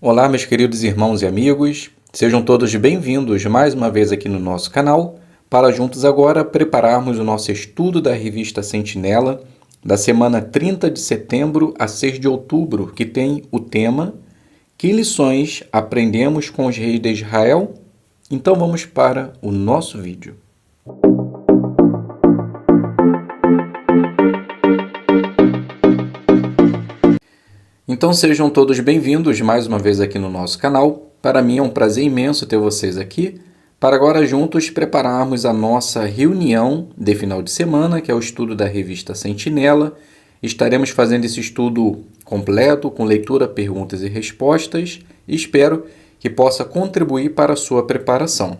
Olá, meus queridos irmãos e amigos, sejam todos bem-vindos mais uma vez aqui no nosso canal, para juntos agora prepararmos o nosso estudo da revista Sentinela, da semana 30 de setembro a 6 de outubro, que tem o tema Que lições aprendemos com os reis de Israel? Então vamos para o nosso vídeo. Então sejam todos bem-vindos mais uma vez aqui no nosso canal. Para mim é um prazer imenso ter vocês aqui, para agora juntos prepararmos a nossa reunião de final de semana, que é o estudo da revista Sentinela. Estaremos fazendo esse estudo completo, com leitura, perguntas e respostas, e espero que possa contribuir para a sua preparação.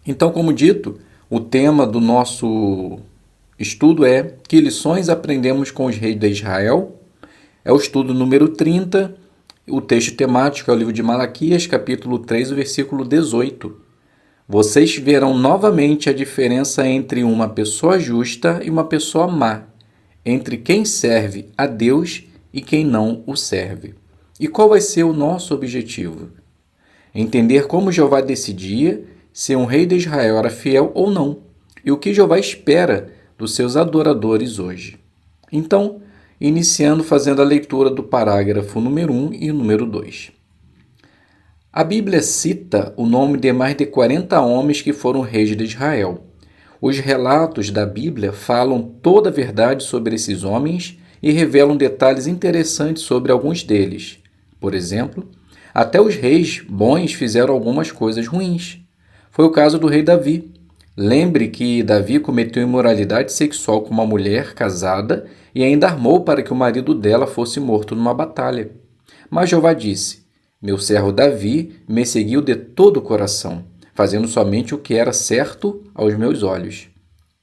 Então, como dito, o tema do nosso estudo é Que lições aprendemos com os reis de Israel? É o estudo número 30, o texto temático é o livro de Malaquias, capítulo 3, versículo 18. Vocês verão novamente a diferença entre uma pessoa justa e uma pessoa má, entre quem serve a Deus e quem não o serve. E qual vai ser o nosso objetivo? Entender como Jeová decidia se um rei de Israel era fiel ou não, e o que Jeová espera dos seus adoradores hoje. Então, iniciando fazendo a leitura do parágrafo número 1 e o número 2. A Bíblia cita o nome de mais de 40 homens que foram reis de Israel. Os relatos da Bíblia falam toda a verdade sobre esses homens e revelam detalhes interessantes sobre alguns deles. Por exemplo, até os reis bons fizeram algumas coisas ruins. Foi o caso do rei Davi. Lembre que Davi cometeu imoralidade sexual com uma mulher casada e ainda armou para que o marido dela fosse morto numa batalha. Mas Jeová disse: Meu servo Davi me seguiu de todo o coração, fazendo somente o que era certo aos meus olhos.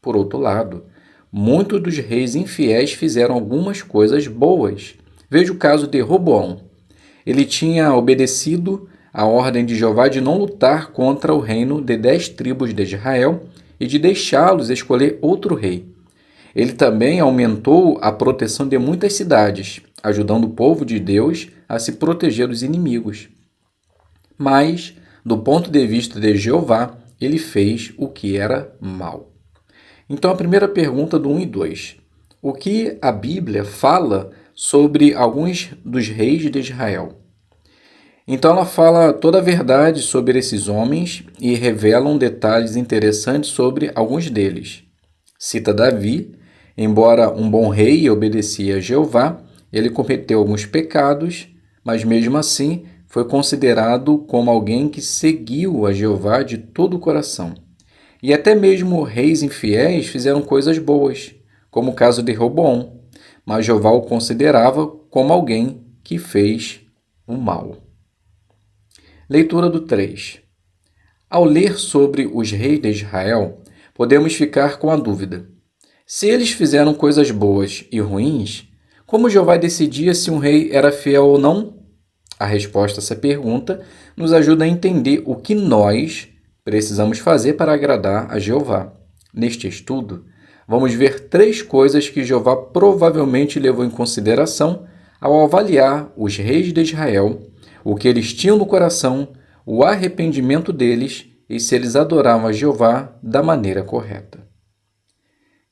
Por outro lado, muitos dos reis infiéis fizeram algumas coisas boas. Veja o caso de Roboão. Ele tinha obedecido a ordem de Jeová de não lutar contra o reino de 10 tribos de Israel e de deixá-los escolher outro rei. Ele também aumentou a proteção de muitas cidades, ajudando o povo de Deus a se proteger dos inimigos. Mas, do ponto de vista de Jeová, ele fez o que era mal. Então, a primeira pergunta do 1 e 2. O que a Bíblia fala sobre alguns dos reis de Israel? Então ela fala toda a verdade sobre esses homens e revela detalhes interessantes sobre alguns deles. Cita Davi, embora um bom rei e obedecia a Jeová, ele cometeu alguns pecados, mas mesmo assim foi considerado como alguém que seguiu a Jeová de todo o coração. E até mesmo reis infiéis fizeram coisas boas, como o caso de Roboão, mas Jeová o considerava como alguém que fez o mal. Leitura do 3. Ao ler sobre os reis de Israel, podemos ficar com a dúvida: se eles fizeram coisas boas e ruins, como Jeová decidia se um rei era fiel ou não? A resposta a essa pergunta nos ajuda a entender o que nós precisamos fazer para agradar a Jeová. Neste estudo, vamos ver 3 coisas que Jeová provavelmente levou em consideração ao avaliar os reis de Israel, o que eles tinham no coração, o arrependimento deles e se eles adoravam a Jeová da maneira correta.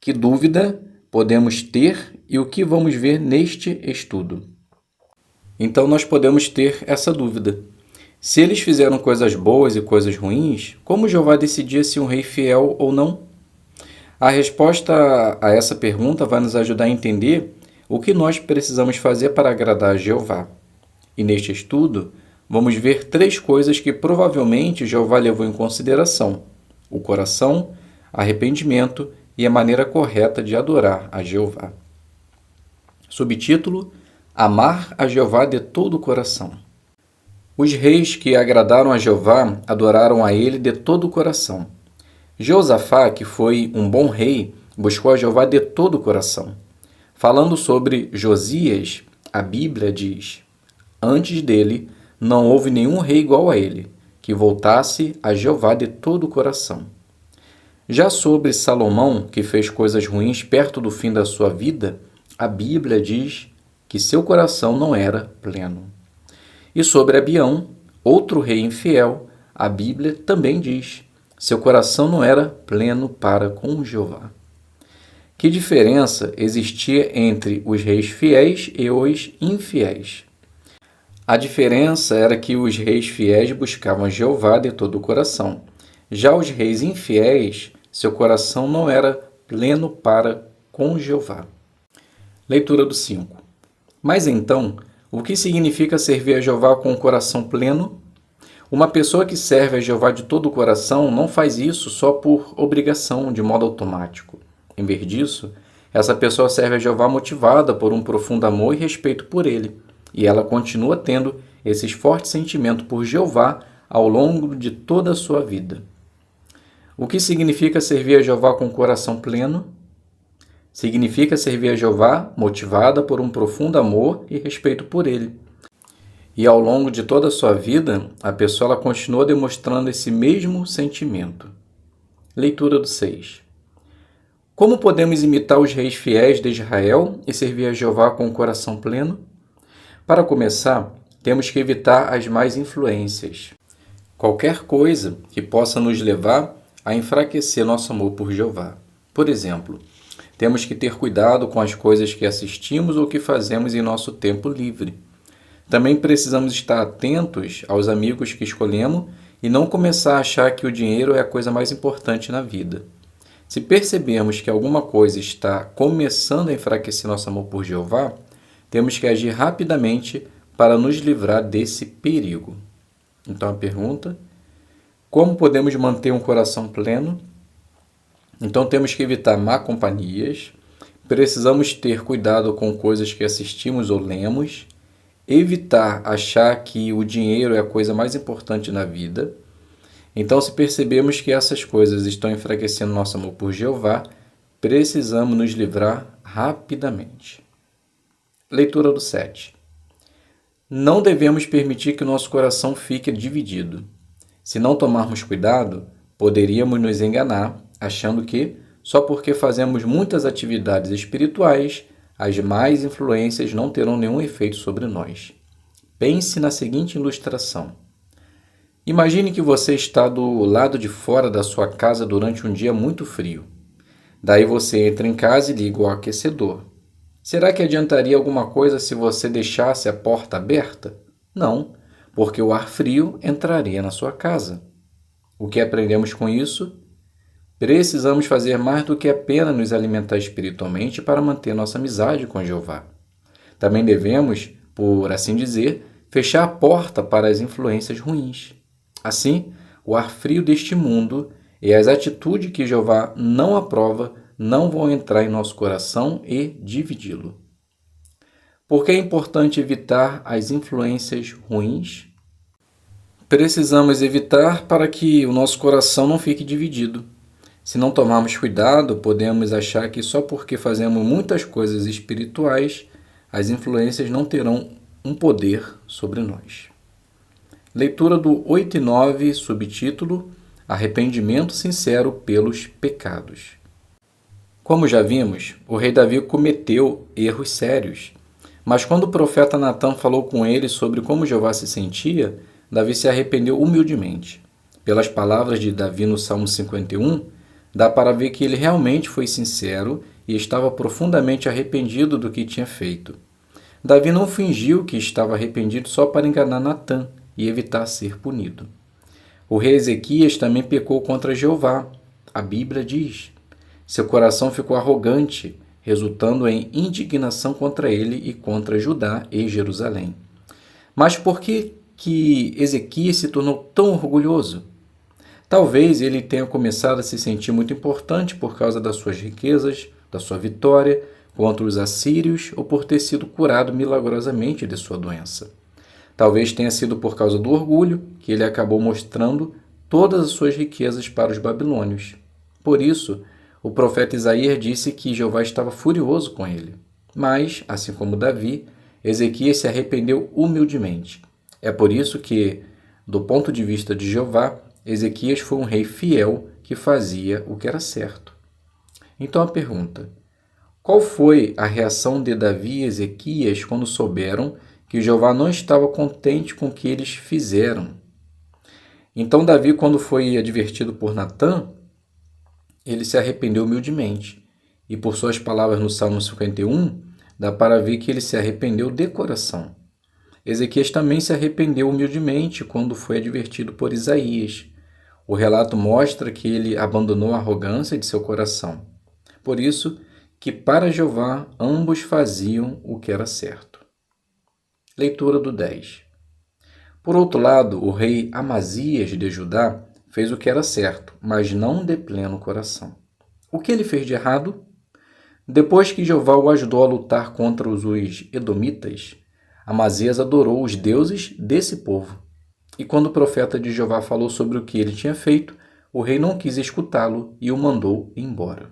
Que dúvida podemos ter e o que vamos ver neste estudo? Então nós podemos ter essa dúvida. Se eles fizeram coisas boas e coisas ruins, como Jeová decidia se um rei fiel ou não? A resposta a essa pergunta vai nos ajudar a entender o que nós precisamos fazer para agradar a Jeová. E neste estudo, vamos ver 3 coisas que provavelmente Jeová levou em consideração: o coração, arrependimento e a maneira correta de adorar a Jeová. Subtítulo: Amar a Jeová de todo o coração. Os reis que agradaram a Jeová adoraram a ele de todo o coração. Josafá, que foi um bom rei, buscou a Jeová de todo o coração. Falando sobre Josias, a Bíblia diz: Antes dele, não houve nenhum rei igual a ele, que voltasse a Jeová de todo o coração. Já sobre Salomão, que fez coisas ruins perto do fim da sua vida, a Bíblia diz que seu coração não era pleno. E sobre Abião, outro rei infiel, a Bíblia também diz: seu coração não era pleno para com Jeová. Que diferença existia entre os reis fiéis e os infiéis? A diferença era que os reis fiéis buscavam Jeová de todo o coração. Já os reis infiéis, seu coração não era pleno para com Jeová. Leitura do 5. Mas então, o que significa servir a Jeová com o coração pleno? Uma pessoa que serve a Jeová de todo o coração não faz isso só por obrigação, de modo automático. Em vez disso, essa pessoa serve a Jeová motivada por um profundo amor e respeito por ele, e ela continua tendo esses fortes sentimentos por Jeová ao longo de toda a sua vida. O que significa servir a Jeová com o coração pleno? Significa servir a Jeová motivada por um profundo amor e respeito por ele. E ao longo de toda a sua vida, a pessoa ela continua demonstrando esse mesmo sentimento. Leitura do 6. Como podemos imitar os reis fiéis de Israel e servir a Jeová com o coração pleno? Para começar, temos que evitar as más influências. Qualquer coisa que possa nos levar a enfraquecer nosso amor por Jeová. Por exemplo, temos que ter cuidado com as coisas que assistimos ou que fazemos em nosso tempo livre. Também precisamos estar atentos aos amigos que escolhemos e não começar a achar que o dinheiro é a coisa mais importante na vida. Se percebermos que alguma coisa está começando a enfraquecer nosso amor por Jeová, temos que agir rapidamente para nos livrar desse perigo. Então a pergunta: como podemos manter um coração pleno? Então temos que evitar má companhias, precisamos ter cuidado com coisas que assistimos ou lemos, evitar achar que o dinheiro é a coisa mais importante na vida. Então, se percebemos que essas coisas estão enfraquecendo nosso amor por Jeová, precisamos nos livrar rapidamente. Leitura do 7. Não devemos permitir que nosso coração fique dividido. Se não tomarmos cuidado, poderíamos nos enganar, achando que, só porque fazemos muitas atividades espirituais, as más influências não terão nenhum efeito sobre nós. Pense na seguinte ilustração. Imagine que você está do lado de fora da sua casa durante um dia muito frio. Daí você entra em casa e liga o aquecedor. Será que adiantaria alguma coisa se você deixasse a porta aberta? Não, porque o ar frio entraria na sua casa. O que aprendemos com isso? Precisamos fazer mais do que apenas nos alimentar espiritualmente para manter nossa amizade com Jeová. Também devemos, por assim dizer, fechar a porta para as influências ruins. Assim, o ar frio deste mundo e as atitudes que Jeová não aprova não vão entrar em nosso coração e dividi-lo. Por que é importante evitar as influências ruins? Precisamos evitar para que o nosso coração não fique dividido. Se não tomarmos cuidado, podemos achar que só porque fazemos muitas coisas espirituais, as influências não terão um poder sobre nós. Leitura do 8 e 9, subtítulo: Arrependimento sincero pelos pecados. Como já vimos, o rei Davi cometeu erros sérios, mas quando o profeta Natã falou com ele sobre como Jeová se sentia, Davi se arrependeu humildemente. Pelas palavras de Davi no Salmo 51, dá para ver que ele realmente foi sincero e estava profundamente arrependido do que tinha feito. Davi não fingiu que estava arrependido só para enganar Natã e evitar ser punido. O rei Ezequias também pecou contra Jeová. A Bíblia diz: seu coração ficou arrogante, resultando em indignação contra ele e contra Judá e Jerusalém. Mas por que Ezequias se tornou tão orgulhoso? Talvez ele tenha começado a se sentir muito importante por causa das suas riquezas, da sua vitória contra os assírios ou por ter sido curado milagrosamente de sua doença. Talvez tenha sido por causa do orgulho que ele acabou mostrando todas as suas riquezas para os babilônios. Por isso, o profeta Isaías disse que Jeová estava furioso com ele. Mas, assim como Davi, Ezequias se arrependeu humildemente. É por isso que, do ponto de vista de Jeová, Ezequias foi um rei fiel que fazia o que era certo. Então a pergunta: qual foi a reação de Davi e Ezequias quando souberam que Jeová não estava contente com o que eles fizeram. Então Davi, quando foi advertido por Natã, ele se arrependeu humildemente. E por suas palavras no Salmo 51, dá para ver que ele se arrependeu de coração. Ezequias também se arrependeu humildemente quando foi advertido por Isaías. O relato mostra que ele abandonou a arrogância de seu coração. Por isso que para Jeová ambos faziam o que era certo. Leitura do 10. Por outro lado, o rei Amazias de Judá fez o que era certo, mas não de pleno coração. O que ele fez de errado? Depois que Jeová o ajudou a lutar contra os edomitas, Amazias adorou os deuses desse povo. E quando o profeta de Jeová falou sobre o que ele tinha feito, o rei não quis escutá-lo e o mandou embora.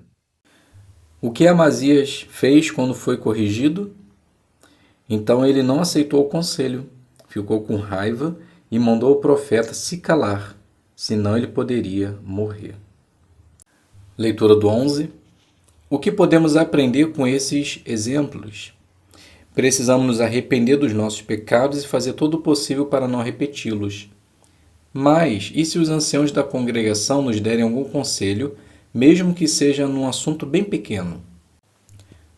O que Amazias fez quando foi corrigido? Então ele não aceitou o conselho, ficou com raiva e mandou o profeta se calar, senão ele poderia morrer. Leitura do 11. O que podemos aprender com esses exemplos? Precisamos nos arrepender dos nossos pecados e fazer todo o possível para não repeti-los. Mas, e se os anciãos da congregação nos derem algum conselho, mesmo que seja num assunto bem pequeno?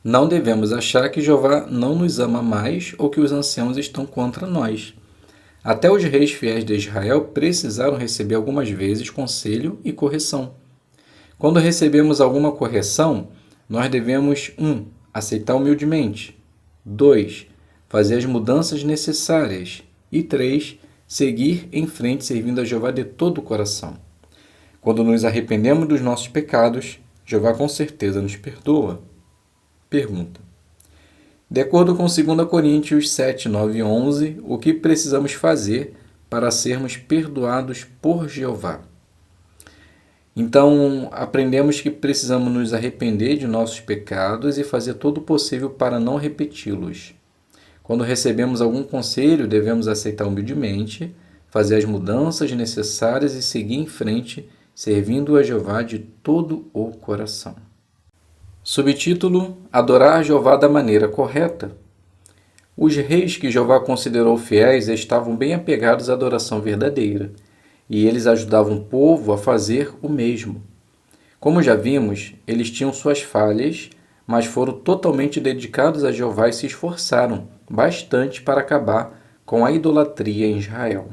Não devemos achar que Jeová não nos ama mais ou que os anciãos estão contra nós. Até os reis fiéis de Israel precisaram receber algumas vezes conselho e correção. Quando recebemos alguma correção, nós devemos 1. Aceitar humildemente. 2. Fazer as mudanças necessárias. E 3. Seguir em frente servindo a Jeová de todo o coração. Quando nos arrependemos dos nossos pecados, Jeová com certeza nos perdoa. Pergunta. De acordo com 2 Coríntios 7, 9 e 11, o que precisamos fazer para sermos perdoados por Jeová? Então, aprendemos que precisamos nos arrepender de nossos pecados e fazer todo o possível para não repeti-los. Quando recebemos algum conselho, devemos aceitar humildemente, fazer as mudanças necessárias e seguir em frente, servindo a Jeová de todo o coração. Subtítulo: Adorar Jeová da maneira correta. Os reis que Jeová considerou fiéis estavam bem apegados à adoração verdadeira, e eles ajudavam o povo a fazer o mesmo. Como já vimos, eles tinham suas falhas, mas foram totalmente dedicados a Jeová e se esforçaram bastante para acabar com a idolatria em Israel.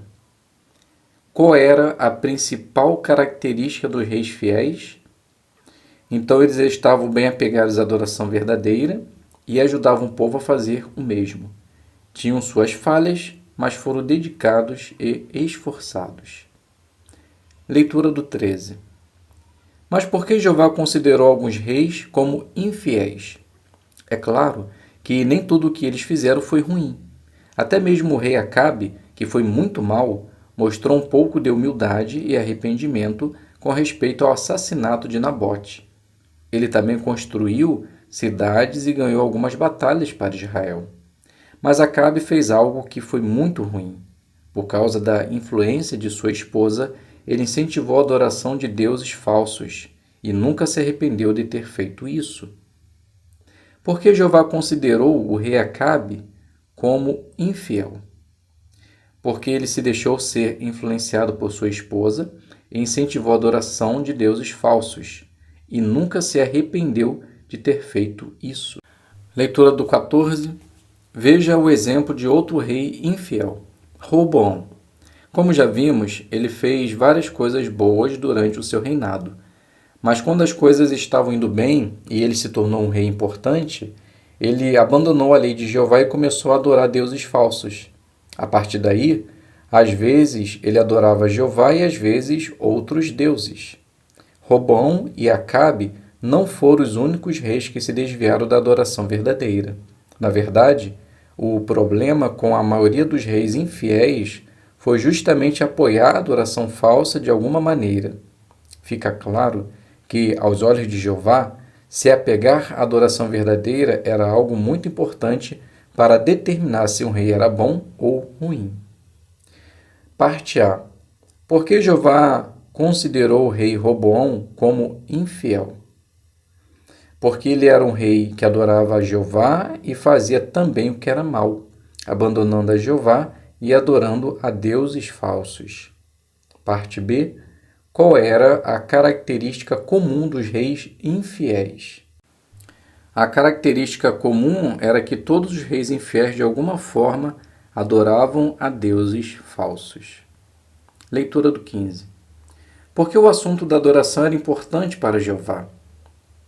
Qual era a principal característica dos reis fiéis? Então eles estavam bem apegados à adoração verdadeira e ajudavam o povo a fazer o mesmo. Tinham suas falhas, mas foram dedicados e esforçados. Leitura do 13. Mas por que Jeová considerou alguns reis como infiéis? É claro que nem tudo o que eles fizeram foi ruim. Até mesmo o rei Acabe, que foi muito mau, mostrou um pouco de humildade e arrependimento com respeito ao assassinato de Nabote. Ele também construiu cidades e ganhou algumas batalhas para Israel. Mas Acabe fez algo que foi muito ruim. Por causa da influência de sua esposa, ele incentivou a adoração de deuses falsos e nunca se arrependeu de ter feito isso. Por que Jeová considerou o rei Acabe como infiel? Porque ele se deixou ser influenciado por sua esposa e incentivou a adoração de deuses falsos e nunca se arrependeu de ter feito isso. Leitura do 14. Veja o exemplo de outro rei infiel, Roboão. Como já vimos, ele fez várias coisas boas durante o seu reinado. Mas quando as coisas estavam indo bem e ele se tornou um rei importante, ele abandonou a lei de Jeová e começou a adorar deuses falsos. A partir daí, às vezes ele adorava Jeová e às vezes outros deuses. Roboão e Acabe não foram os únicos reis que se desviaram da adoração verdadeira. Na verdade, o problema com a maioria dos reis infiéis foi justamente apoiar a adoração falsa de alguma maneira. Fica claro que, aos olhos de Jeová, se apegar à adoração verdadeira era algo muito importante para determinar se um rei era bom ou ruim. Parte A. Por que Jeová considerou o rei Roboão como infiel? Porque ele era um rei que adorava a Jeová e fazia também o que era mal. abandonando a Jeová e adorando a deuses falsos. Parte B. Qual era a característica comum dos reis infiéis? A característica comum era que todos os reis infiéis, de alguma forma, adoravam a deuses falsos. Leitura do 15. Por que o assunto da adoração era importante para Jeová?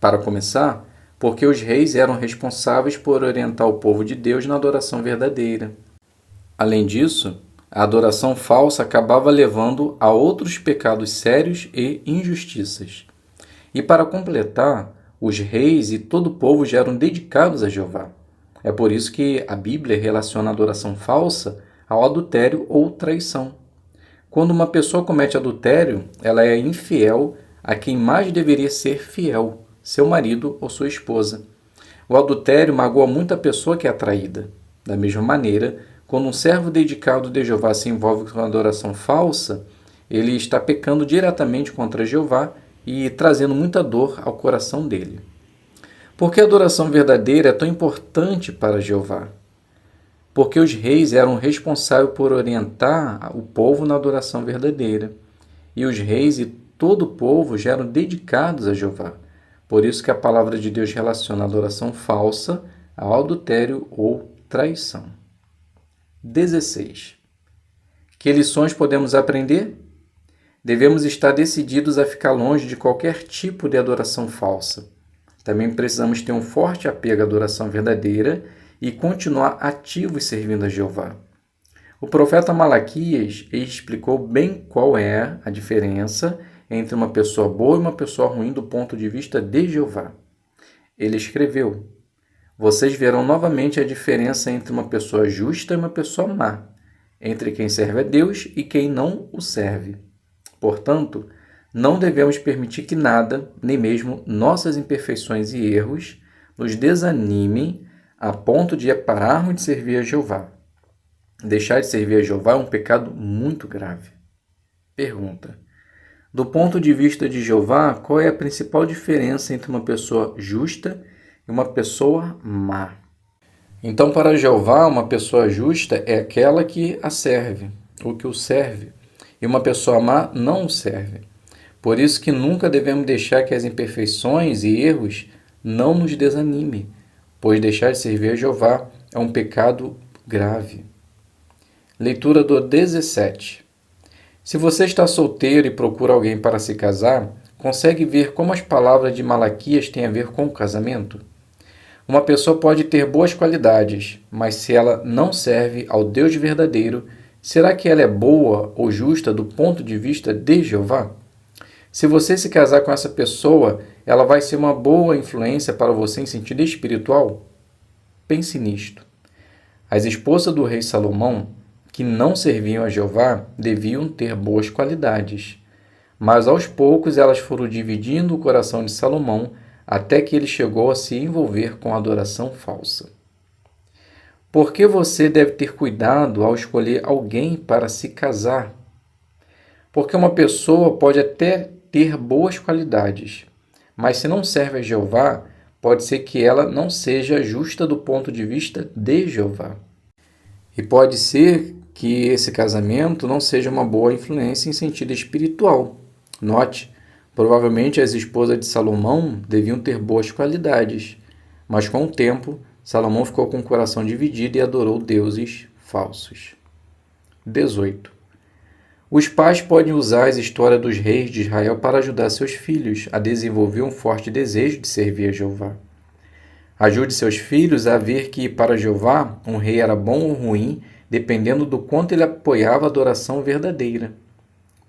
Para começar, porque os reis eram responsáveis por orientar o povo de Deus na adoração verdadeira. Além disso, a adoração falsa acabava levando a outros pecados sérios e injustiças. E para completar, os reis e todo o povo já eram dedicados a Jeová. É por isso que a Bíblia relaciona a adoração falsa ao adultério ou traição. Quando uma pessoa comete adultério, ela é infiel a quem mais deveria ser fiel, seu marido ou sua esposa. O adultério magoa muito a pessoa que é atraída. Da mesma maneira, quando um servo dedicado de Jeová se envolve com a adoração falsa, ele está pecando diretamente contra Jeová e trazendo muita dor ao coração dele. Por que a adoração verdadeira é tão importante para Jeová? Porque os reis eram responsáveis por orientar o povo na adoração verdadeira. E os reis e todo o povo já eram dedicados a Jeová. Por isso que a palavra de Deus relaciona a adoração falsa ao adultério ou traição. 16. Que lições podemos aprender? Devemos estar decididos a ficar longe de qualquer tipo de adoração falsa. Também precisamos ter um forte apego à adoração verdadeira e continuar ativos servindo a Jeová. O profeta Malaquias explicou bem qual é a diferença entre uma pessoa boa e uma pessoa ruim do ponto de vista de Jeová. Ele escreveu: Vocês verão novamente a diferença entre uma pessoa justa e uma pessoa má, entre quem serve a Deus e quem não o serve. Portanto, não devemos permitir que nada, nem mesmo nossas imperfeições e erros, nos desanimem a ponto de pararmos de servir a Jeová. Deixar de servir a Jeová é um pecado muito grave. Pergunta: do ponto de vista de Jeová, qual é a principal diferença entre uma pessoa justa e uma pessoa má? Então, para Jeová, uma pessoa justa é aquela que a serve, ou que o serve, e uma pessoa má não o serve. Por isso que nunca devemos deixar que as imperfeições e erros não nos desanimem, pois deixar de servir a Jeová é um pecado grave. Leitura do 17. Se você está solteiro e procura alguém para se casar, consegue ver como as palavras de Malaquias têm a ver com o casamento? Uma pessoa pode ter boas qualidades, mas se ela não serve ao Deus verdadeiro, será que ela é boa ou justa do ponto de vista de Jeová? Se você se casar com essa pessoa, ela vai ser uma boa influência para você em sentido espiritual? Pense nisto. As esposas do rei Salomão, que não serviam a Jeová, deviam ter boas qualidades. Mas aos poucos elas foram dividindo o coração de Salomão até que ele chegou a se envolver com a adoração falsa. Por que você deve ter cuidado ao escolher alguém para se casar? Porque uma pessoa pode até ter boas qualidades, mas se não serve a Jeová, pode ser que ela não seja justa do ponto de vista de Jeová. E pode ser que esse casamento não seja uma boa influência em sentido espiritual. Note, provavelmente as esposas de Salomão deviam ter boas qualidades, mas com o tempo, Salomão ficou com o coração dividido e adorou deuses falsos. 18. Os pais podem usar as histórias dos reis de Israel para ajudar seus filhos a desenvolver um forte desejo de servir a Jeová. Ajude seus filhos a ver que, para Jeová, um rei era bom ou ruim, dependendo do quanto ele apoiava a adoração verdadeira.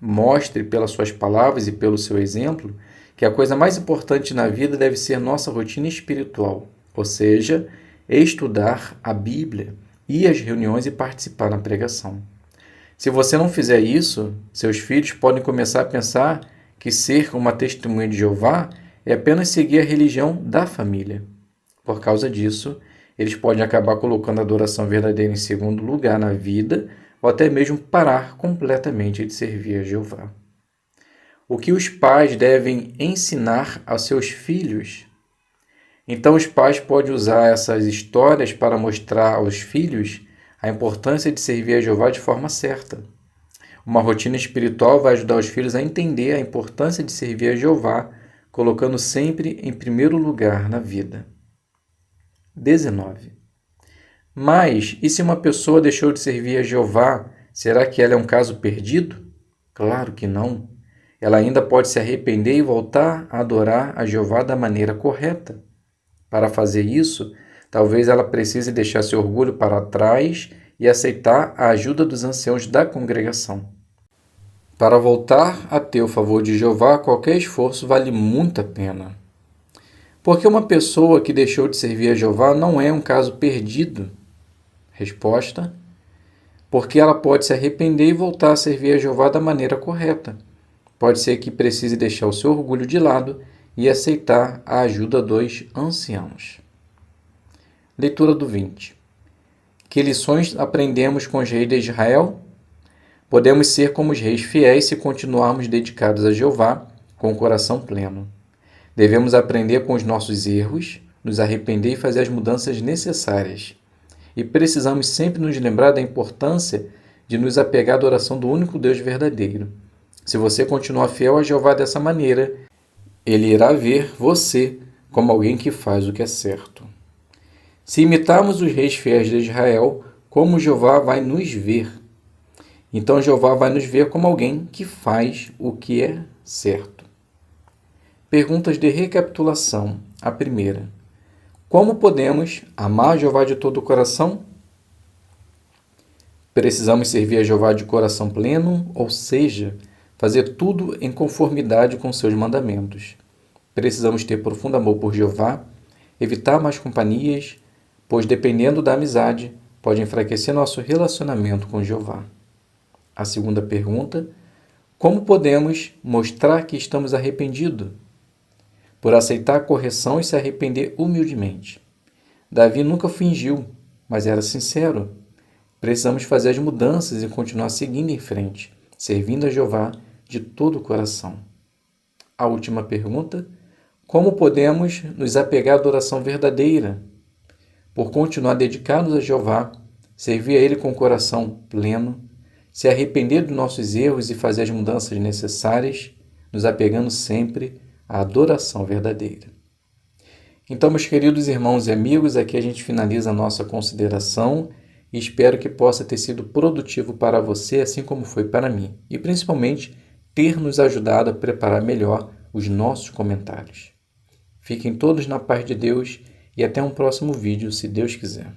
Mostre, pelas suas palavras e pelo seu exemplo, que a coisa mais importante na vida deve ser nossa rotina espiritual, ou seja, estudar a Bíblia, ir às reuniões e participar na pregação. Se você não fizer isso, seus filhos podem começar a pensar que ser uma testemunha de Jeová é apenas seguir a religião da família. Por causa disso, eles podem acabar colocando a adoração verdadeira em segundo lugar na vida ou até mesmo parar completamente de servir a Jeová. O que os pais devem ensinar aos seus filhos? Então, os pais podem usar essas histórias para mostrar aos filhos a importância de servir a Jeová de forma certa. Uma rotina espiritual vai ajudar os filhos a entender a importância de servir a Jeová, colocando sempre em primeiro lugar na vida. 19. Mas, e se uma pessoa deixou de servir a Jeová, será que ela é um caso perdido? Claro que não. Ela ainda pode se arrepender e voltar a adorar a Jeová da maneira correta. Para fazer isso, talvez ela precise deixar seu orgulho para trás e aceitar a ajuda dos anciãos da congregação. Para voltar a ter o favor de Jeová, qualquer esforço vale muito a pena. Porque uma pessoa que deixou de servir a Jeová não é um caso perdido? Resposta: porque ela pode se arrepender e voltar a servir a Jeová da maneira correta. Pode ser que precise deixar o seu orgulho de lado e aceitar a ajuda dos anciãos. Leitura do 20. Que lições aprendemos com os reis de Israel? Podemos ser como os reis fiéis se continuarmos dedicados a Jeová com o coração pleno. Devemos aprender com os nossos erros, nos arrepender e fazer as mudanças necessárias. E precisamos sempre nos lembrar da importância de nos apegar à oração do único Deus verdadeiro. Se você continuar fiel a Jeová dessa maneira, Ele irá ver você como alguém que faz o que é certo. Se imitarmos os reis fiéis de Israel, como Jeová vai nos ver? Então Jeová vai nos ver como alguém que faz o que é certo. Perguntas de recapitulação. A primeira: como podemos amar Jeová de todo o coração? Precisamos servir a Jeová de coração pleno, ou seja, fazer tudo em conformidade com seus mandamentos. Precisamos ter profundo amor por Jeová, evitar más companhias, pois dependendo da amizade, pode enfraquecer nosso relacionamento com Jeová. A segunda pergunta: como podemos mostrar que estamos arrependidos? Por aceitar a correção e se arrepender humildemente. Davi nunca fingiu, mas era sincero. Precisamos fazer as mudanças e continuar seguindo em frente, servindo a Jeová de todo o coração. A última pergunta: como podemos nos apegar à adoração verdadeira? Por continuar dedicados a Jeová, servir a Ele com o coração pleno, se arrepender dos nossos erros e fazer as mudanças necessárias, nos apegando sempre à adoração verdadeira. Então, meus queridos irmãos e amigos, aqui a gente finaliza a nossa consideração e espero que possa ter sido produtivo para você, assim como foi para mim, e principalmente ter nos ajudado a preparar melhor os nossos comentários. Fiquem todos na paz de Deus e até um próximo vídeo, se Deus quiser.